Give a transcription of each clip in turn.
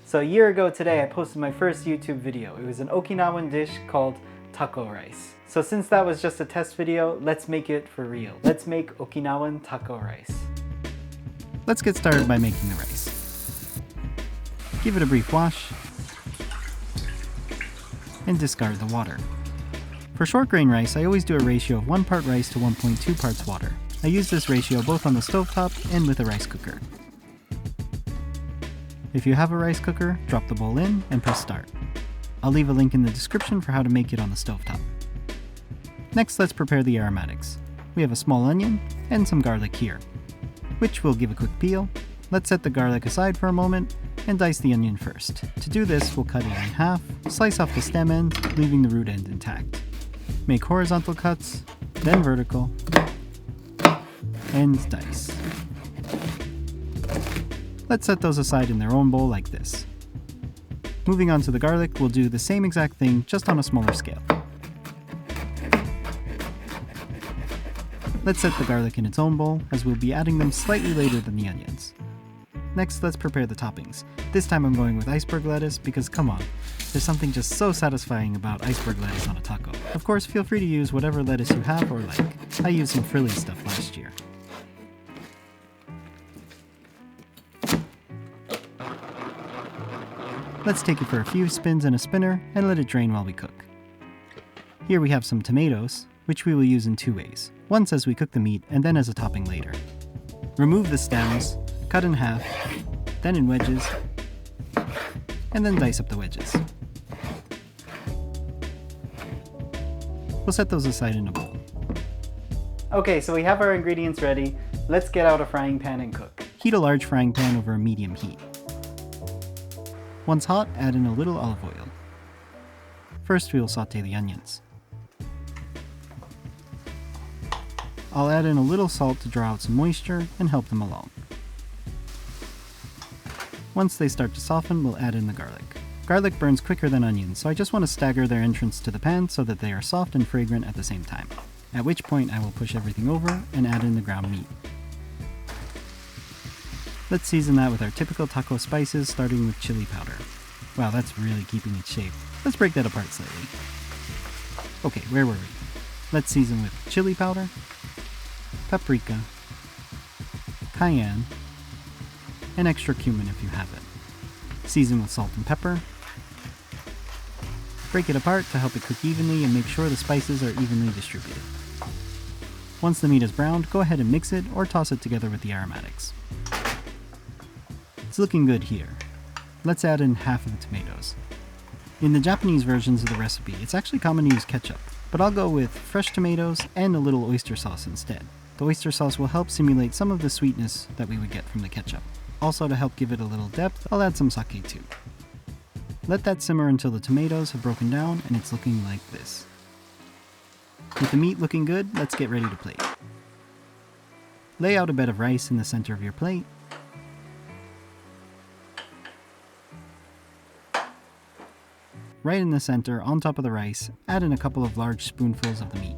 So a year ago today I posted my first YouTube video. It was an Okinawan dish called taco rice. So since that was just a test video, let's make it for real. Let's make Okinawan taco rice. Let's get started by making the rice. Give it a brief wash and discard the water. For short grain rice, I always do a ratio of 1 part rice to 1.2 parts water. I use this ratio both on the stovetop and with a rice cooker. If you have a rice cooker, drop the bowl in and press start. I'll leave a link in the description for how to make it on the stovetop. Next, let's prepare the aromatics. We have a small onion and some garlic here, which we'll give a quick peel. Let's set the garlic aside for a moment and dice the onion first. To do this, we'll cut it in half, slice off the stem end, leaving the root end intact. Make horizontal cuts, then vertical, and dice. Let's set those aside in their own bowl like this. Moving on to the garlic, we'll do the same exact thing, just on a smaller scale. Let's set the garlic in its own bowl, as we'll be adding them slightly later than the onions. Next, let's prepare the toppings. This time I'm going with iceberg lettuce because come on, there's something just so satisfying about iceberg lettuce on a taco. Of course, feel free to use whatever lettuce you have or like. I used some frilly stuff last year. Let's take it for a few spins in a spinner and let it drain while we cook. Here we have some tomatoes, which we will use in two ways. Once as we cook the meat and then as a topping later. Remove the stems, cut in half, then in wedges, and then dice up the wedges. We'll set those aside in a bowl. Okay, so we have our ingredients ready. Let's get out a frying pan and cook. Heat a large frying pan over a medium heat. Once hot, add in a little olive oil. First, we will saute the onions. I'll add in a little salt to draw out some moisture and help them along. Once they start to soften, we'll add in the garlic. Garlic burns quicker than onions, so I just want to stagger their entrance to the pan so that they are soft and fragrant at the same time. At which point I will push everything over and add in the ground meat. Let's season that with our typical taco spices, starting with chili powder. Wow, that's really keeping its shape. Let's break that apart slightly. Okay, where were we? Let's season with chili powder, paprika, cayenne, and extra cumin if you have it. Season with salt and pepper. Break it apart to help it cook evenly and make sure the spices are evenly distributed. Once the meat is browned, go ahead and mix it or toss it together with the aromatics. It's looking good here. Let's add in half of the tomatoes. In the Japanese versions of the recipe, it's actually common to use ketchup, but I'll go with fresh tomatoes and a little oyster sauce instead. The oyster sauce will help simulate some of the sweetness that we would get from the ketchup. Also, to help give it a little depth, I'll add some sake too. Let that simmer until the tomatoes have broken down and it's looking like this. With the meat looking good, let's get ready to plate. Lay out a bed of rice in the center of your plate. Right in the center, on top of the rice, add in a couple of large spoonfuls of the meat.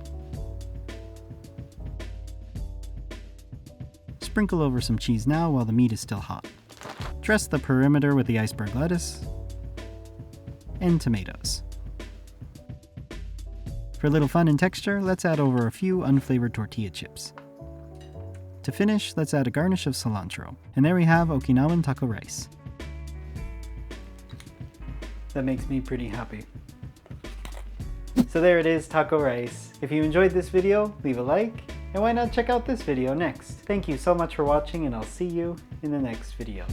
Sprinkle over some cheese now while the meat is still hot. Dress the perimeter with the iceberg lettuce and tomatoes. For a little fun and texture, let's add over a few unflavored tortilla chips. To finish, let's add a garnish of cilantro. And there we have Okinawan taco rice. That makes me pretty happy. So there it is, taco rice. If you enjoyed this video, leave a like, and why not check out this video next? Thank you so much for watching, and I'll see you in the next video.